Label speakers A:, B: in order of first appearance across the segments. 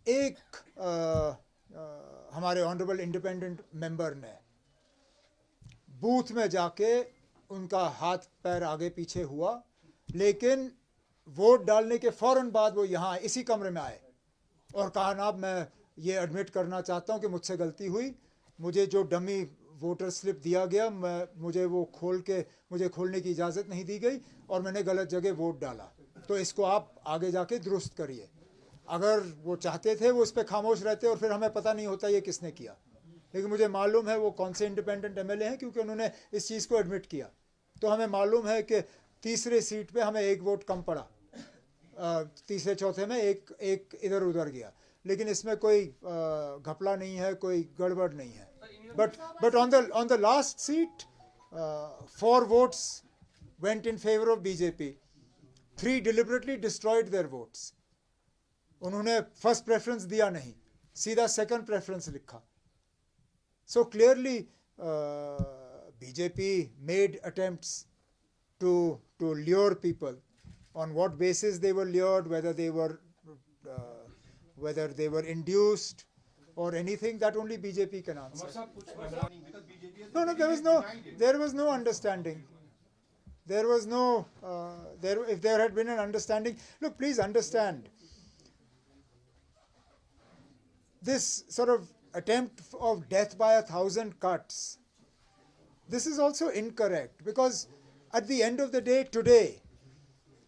A: एक हमारे honourable independent member ने बूथ में जाके उनका हाथ पैर आगे पीछे हुआ, लेकिन वोट डालने के फ़ौरन बाद वो यहाँ इसी कमरे में आए और कहा, ना मैं ये एडमिट करना चाहता हूँ कि मुझसे गलती हुई, मुझे जो डमी वोटर स्लिप दिया गया मुझे वो मुझे खोलने की इजाज़त नहीं दी गई और मैंने गलत जगह वोट डाला, तो इसको आप आगे जाके दुरुस्त करिए। अगर वो चाहते थे वो इस पर खामोश रहते और फिर हमें पता नहीं होता ये किसने किया, लेकिन मुझे मालूम है वो कौन से इंडिपेंडेंट एमएलए हैं क्योंकि उन्होंने इस चीज़ को एडमिट किया। तो हमें मालूम है कि तीसरे सीट पे हमें एक वोट कम पड़ा, तीसरे चौथे में एक इधर उधर गया, लेकिन इसमें कोई घपला नहीं है, कोई गड़बड़ नहीं है। But on the last seat 4 votes went in favor of BJP, 3 deliberately destroyed their votes. उन्होंने फर्स्ट प्रेफरेंस दिया नहीं, सीधा सेकंड प्रेफरेंस लिखा। So clearly BJP made attempts to lure people. On what basis they were lured, whether they were induced or anything, that only BJP can answer. No, there was no understanding. There was no, if there had been an understanding, look, please understand, this sort of attempt of death by 1,000 cuts, this is also incorrect, because at the end of the day, today,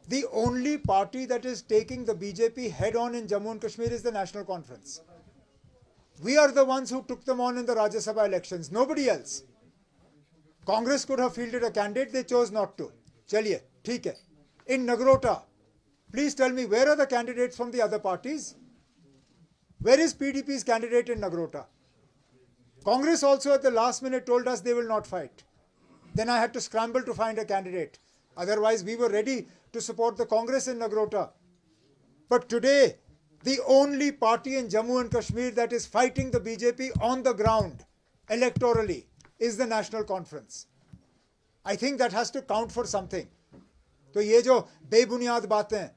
A: the only party that is taking the BJP head on in Jammu and Kashmir is the National Conference. We are the ones who took them on in the Rajya Sabha elections, nobody else. Congress could have fielded a candidate, they chose not to. Chaliye, theek hai. In Nagrota, please tell me, where are the candidates from the other parties? Where is PDP's candidate in Nagrota? Congress also at the last minute told us they will not fight. Then I had to scramble to find a candidate. Otherwise, we were ready to support the Congress in Nagrota. But today, the only party in Jammu and Kashmir that is fighting the BJP on the ground electorally is the National Conference. I think that has to count for something. तो ये जो बेबुनियाद बातें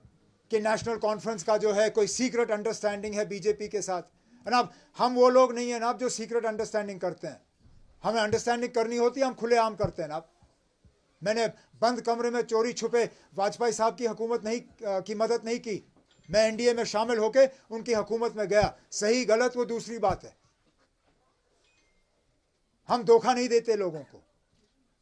A: कि national conference का जो है कोई सीक्रेट अंडरस्टैंडिंग है बीजेपी के साथ, जनाब हम वो लोग नहीं हैं ना जो सीक्रेट अंडरस्टैंडिंग करते हैं। हमें अंडरस्टैंडिंग करनी होती है, हम खुलेआम करते हैं ना। मैंने बंद कमरे में चोरी छुपे वाजपेयी साहब की हुकूमत की मदद नहीं की। मैं एनडीए में शामिल होकर उनकी हुकूमत में गया, सही गलत वो दूसरी बात है। हम धोखा नहीं देते लोगों को।